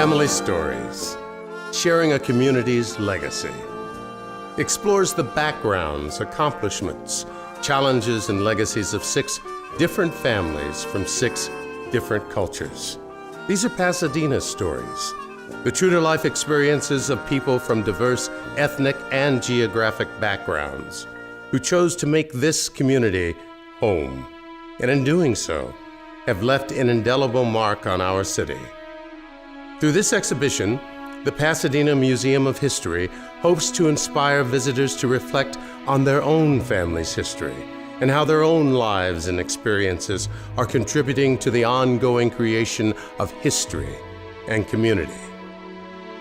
Family Stories, sharing a community's legacy. Explores the backgrounds, accomplishments, challenges, and legacies of 6 different families from 6 different cultures. These are Pasadena Stories, the true-to-life experiences of people from diverse ethnic and geographic backgrounds who chose to make this community home, and in doing so, have left an indelible mark on our city. Through this exhibition, the Pasadena Museum of History hopes to inspire visitors to reflect on their own family's history and how their own lives and experiences are contributing to the ongoing creation of history and community.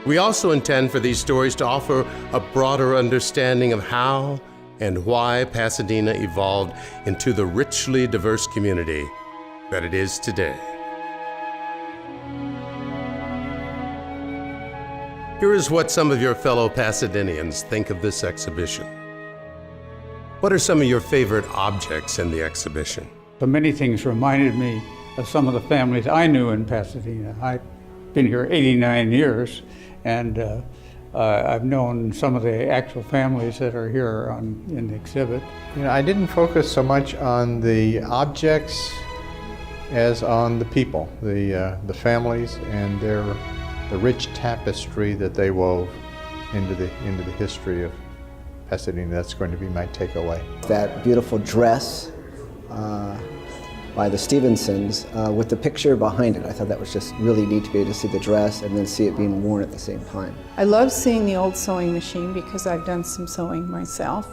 We also intend for these stories to offer a broader understanding of how and why Pasadena evolved into the richly diverse community that it is today. Here is what some of your fellow Pasadenians think of this exhibition. What are some of your favorite objects in the exhibition? So many things reminded me of some of the families I knew in Pasadena. I've been here 89 years, and I've known some of the actual families that are here in the exhibit. You know, I didn't focus so much on the objects as on the people, the families and the rich tapestry that they wove into the history of Pasadena. That's going to be my takeaway. That beautiful dress by the Stevensons with the picture behind it. I thought that was just really neat to be able to see the dress and then see it being worn at the same time. I love seeing the old sewing machine because I've done some sewing myself.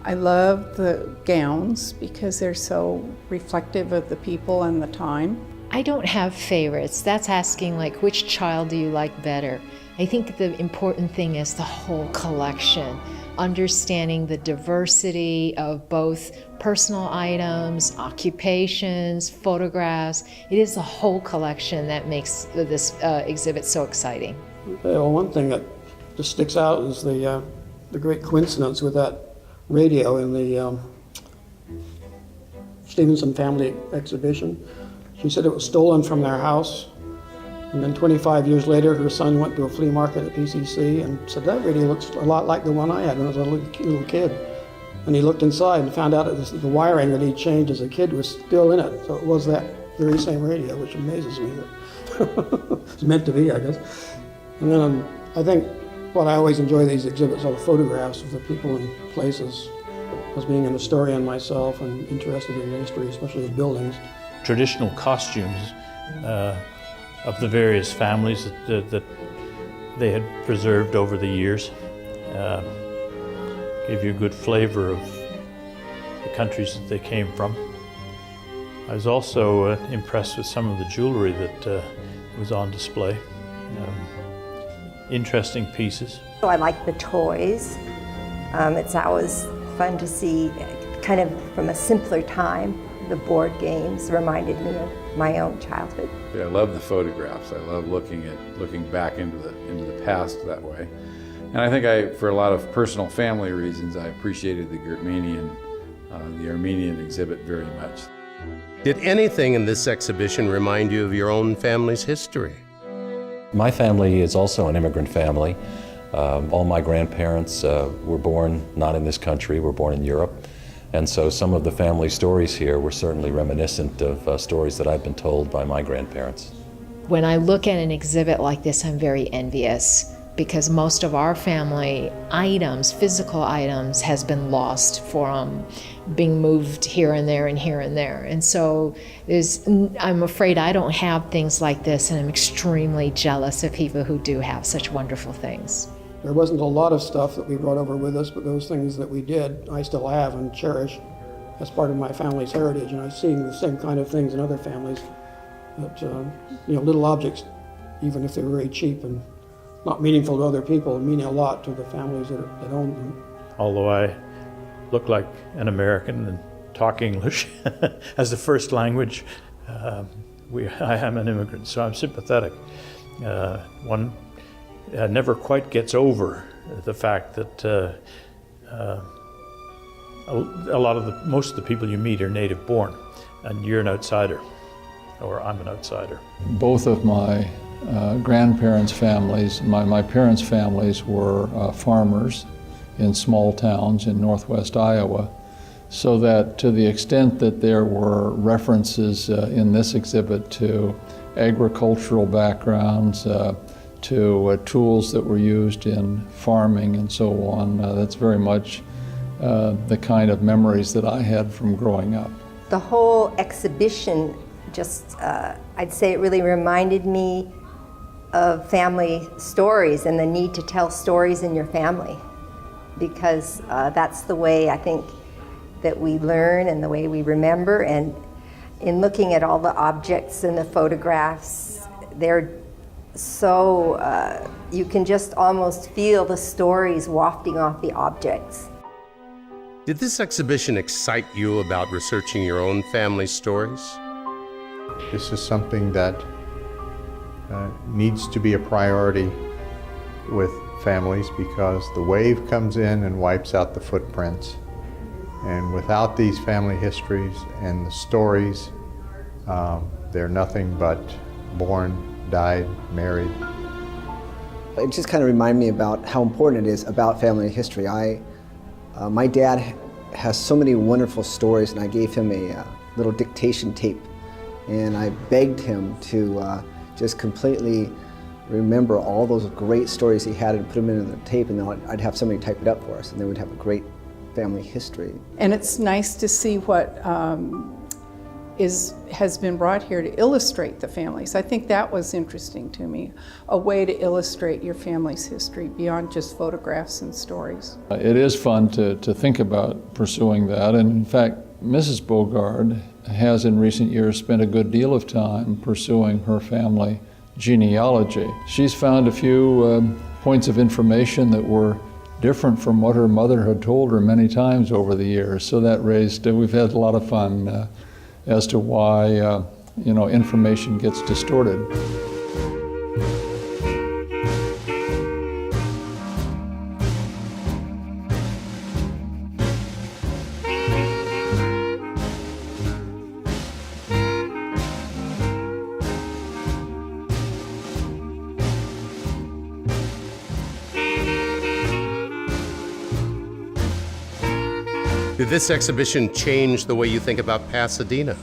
I love the gowns because they're so reflective of the people and the time. I don't have favorites. That's asking like, which child do you like better? I think the important thing is the whole collection, understanding the diversity of both personal items, occupations, photographs. It is the whole collection that makes this exhibit so exciting. Well, one thing that just sticks out is the great coincidence with that radio in the Stevenson family exhibition. She said it was stolen from their house, and then 25 years later her son went to a flea market at PCC and said, that radio looks a lot like the one I had when I was a little kid. And he looked inside and found out that the wiring that he changed as a kid was still in it, so it was that very same radio, which amazes me. It's meant to be, I guess. And then I think what I always enjoy these exhibits are the photographs of the people and places, as being an historian myself and interested in history, especially of buildings. Traditional costumes of the various families that they had preserved over the years gave you a good flavor of the countries that they came from. I was also impressed with some of the jewelry that was on display. Interesting pieces. So I like the toys. It's always fun to see, kind of from a simpler time. The board games reminded me of my own childhood. I love the photographs. I love looking back into the past that way. And I think for a lot of personal family reasons, I appreciated the Armenian exhibit very much. Did anything in this exhibition remind you of your own family's history? My family is also an immigrant family. All my grandparents were born not in this country, were born in Europe. And so some of the family stories here were certainly reminiscent of stories that I've been told by my grandparents. When I look at an exhibit like this, I'm very envious because most of our family items, physical items, has been lost from being moved here and there and here and there. And so I'm afraid I don't have things like this, and I'm extremely jealous of people who do have such wonderful things. There wasn't a lot of stuff that we brought over with us, but those things that we did, I still have and cherish as part of my family's heritage. And I've seen the same kind of things in other families. That, little objects, even if they're very cheap and not meaningful to other people, mean a lot to the families that own them. Although I look like an American and talk English as the first language, I am an immigrant, so I'm sympathetic. One never quite gets over the fact that most of the people you meet are native born, and you're an outsider, or I'm an outsider. Both of my grandparents' families, my parents' families were farmers in small towns in northwest Iowa, so that to the extent that there were references in this exhibit to agricultural backgrounds, to tools that were used in farming and so on, that's very much the kind of memories that I had from growing up. The whole exhibition just, I'd say it really reminded me of family stories and the need to tell stories in your family, because that's the way I think that we learn and the way we remember. And in looking at all the objects and the photographs, they're so, you can just almost feel the stories wafting off the objects. Did this exhibition excite you about researching your own family stories? This is something that needs to be a priority with families, because the wave comes in and wipes out the footprints. And without these family histories and the stories, they're nothing but born, died, married. It just kind of reminded me about how important it is about family history. My dad has so many wonderful stories, and I gave him a little dictation tape, and I begged him to just completely remember all those great stories he had and put them into the tape, and then I'd have somebody type it up for us, and then we'd have a great family history. And it's nice to see what has been brought here to illustrate the families. I think that was interesting to me, a way to illustrate your family's history beyond just photographs and stories. It is fun to think about pursuing that, and in fact, Mrs. Bogard has in recent years spent a good deal of time pursuing her family genealogy. She's found a few points of information that were different from what her mother had told her many times over the years, so that we've had a lot of fun as to why information gets distorted. Did this exhibition change the way you think about Pasadena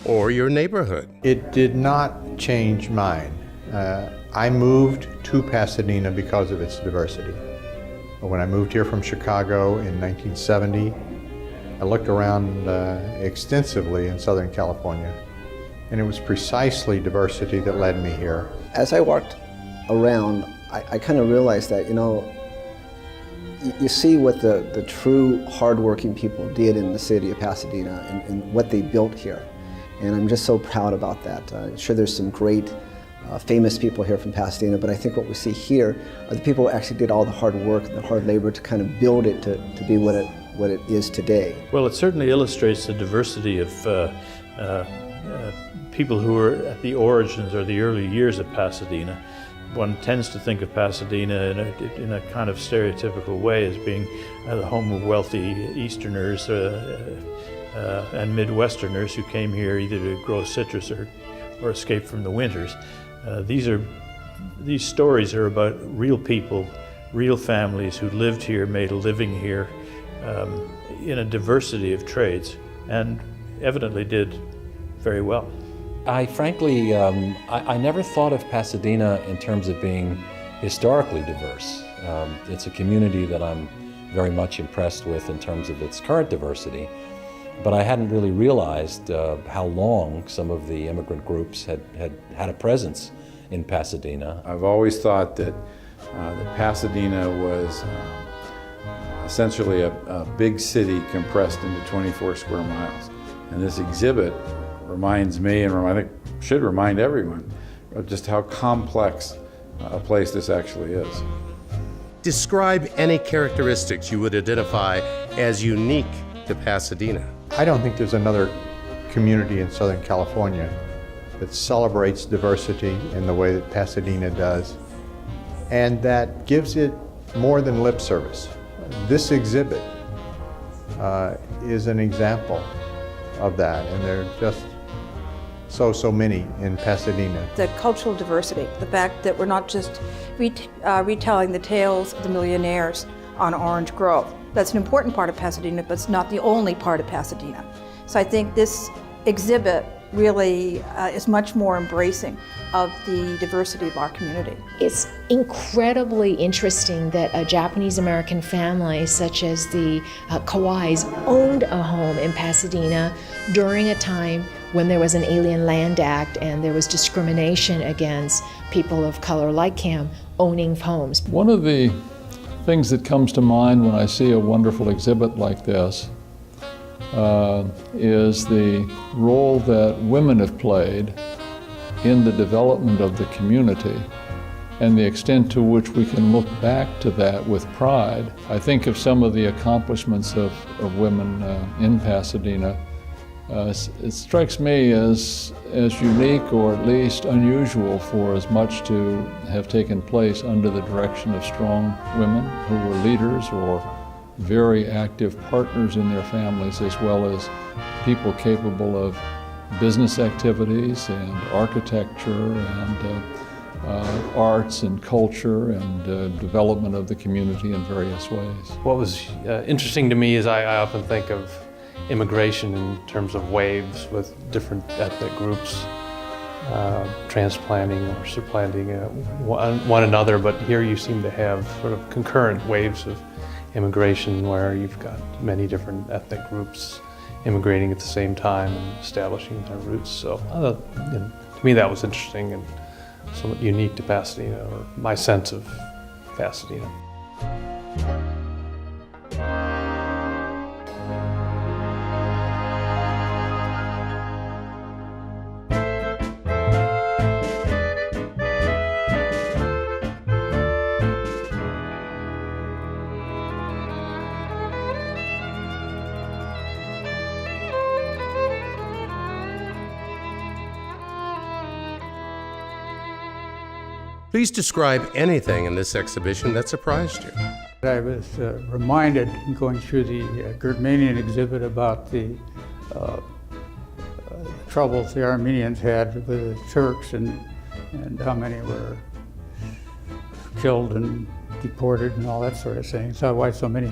or your neighborhood? It did not change mine. I moved to Pasadena because of its diversity. When I moved here from Chicago in 1970, I looked around extensively in Southern California, and it was precisely diversity that led me here. As I walked around, I kind of realized that, you see what the true hardworking people did in the city of Pasadena and what they built here. And I'm just so proud about that. I'm sure there's some great famous people here from Pasadena, but I think what we see here are the people who actually did all the hard work and the hard labor to kind of build it to be what it is today. Well, it certainly illustrates the diversity of people who were at the origins or the early years of Pasadena. One tends to think of Pasadena in a kind of stereotypical way as being the home of wealthy Easterners and Midwesterners who came here either to grow citrus or escape from the winters. These stories are about real people, real families who lived here, made a living here in a diversity of trades, and evidently did very well. I frankly, I never thought of Pasadena in terms of being historically diverse. It's a community that I'm very much impressed with in terms of its current diversity, but I hadn't really realized how long some of the immigrant groups had a presence in Pasadena. I've always thought that Pasadena was essentially a big city compressed into 24 square miles. And this exhibit reminds me, and I think should remind everyone, of just how complex a place this actually is. Describe any characteristics you would identify as unique to Pasadena. I don't think there's another community in Southern California that celebrates diversity in the way that Pasadena does, and that gives it more than lip service. This exhibit is an example of that, and they're just so many in Pasadena. The cultural diversity, the fact that we're not just retelling the tales of the millionaires on Orange Grove. That's an important part of Pasadena, but it's not the only part of Pasadena. So I think this exhibit really is much more embracing of the diversity of our community. It's incredibly interesting that a Japanese American family such as the Kawais owned a home in Pasadena during a time when there was an Alien Land Act and there was discrimination against people of color like him owning homes. One of the things that comes to mind when I see a wonderful exhibit like this is the role that women have played in the development of the community and the extent to which we can look back to that with pride. I think of some of the accomplishments of women in Pasadena. It strikes me as unique or at least unusual for as much to have taken place under the direction of strong women who were leaders or very active partners in their families, as well as people capable of business activities and architecture and arts and culture and development of the community in various ways. What was interesting to me is I often think of immigration in terms of waves with different ethnic groups transplanting or supplanting one another, but here you seem to have sort of concurrent waves of immigration where you've got many different ethnic groups immigrating at the same time and establishing their roots. So to me that was interesting and somewhat unique to Pasadena, or my sense of Pasadena. Please describe anything in this exhibition that surprised you. I was reminded in going through the Gerdmanian exhibit about the troubles the Armenians had with the Turks and how many were killed and deported and all that sort of thing. So why so many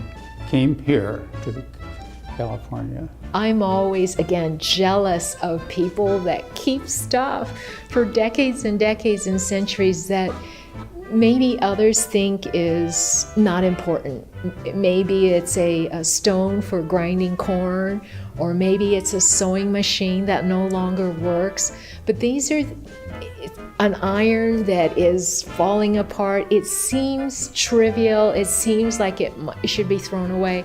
came here to California. I'm always, again, jealous of people that keep stuff for decades and decades and centuries that maybe others think is not important. Maybe it's a stone for grinding corn, or maybe it's a sewing machine that no longer works. But these are an iron that is falling apart. It seems trivial. It seems like it should be thrown away.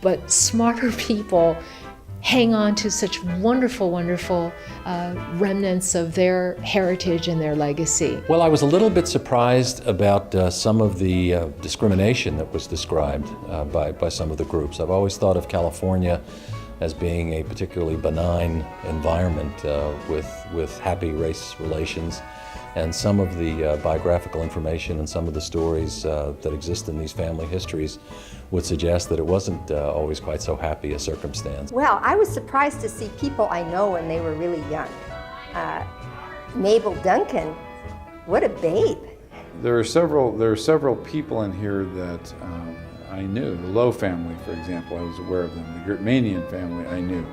But smarter people hang on to such wonderful, wonderful remnants of their heritage and their legacy. Well, I was a little bit surprised about some of the discrimination that was described by some of the groups. I've always thought of California as being a particularly benign environment with happy race relations. And some of the biographical information and some of the stories that exist in these family histories would suggest that it wasn't always quite so happy a circumstance. Well, I was surprised to see people I know when they were really young. Mabel Duncan, what a babe. There are several people in here that I knew. The Lowe family, for example, I was aware of them. The Gerdmanian family, I knew.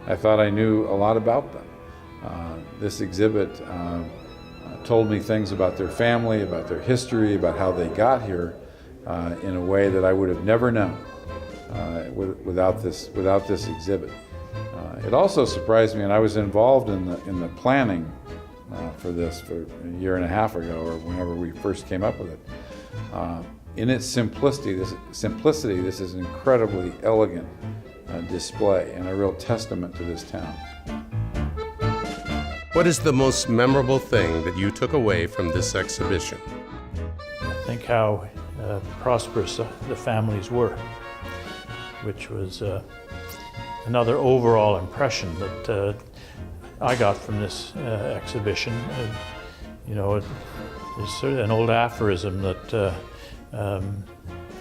I thought I knew a lot about them. This exhibit told me things about their family, about their history, about how they got here in a way that I would have never known without this exhibit. It also surprised me, and I was involved in the planning for this for a year and a half ago, or whenever we first came up with it. In its simplicity, this is an incredibly elegant display and a real testament to this town. What is the most memorable thing that you took away from this exhibition? I think how prosperous the families were, which was another overall impression that I got from this exhibition. There's sort of an old aphorism that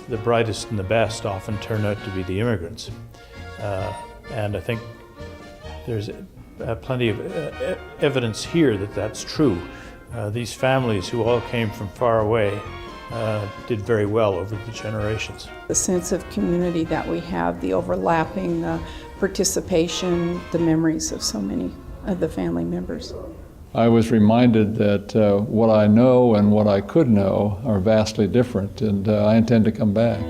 the brightest and the best often turn out to be the immigrants. And I think there's plenty of evidence here that that's true. These families who all came from far away did very well over the generations. The sense of community that we have, the overlapping participation, the memories of so many of the family members. I was reminded that what I know and what I could know are vastly different, and I intend to come back.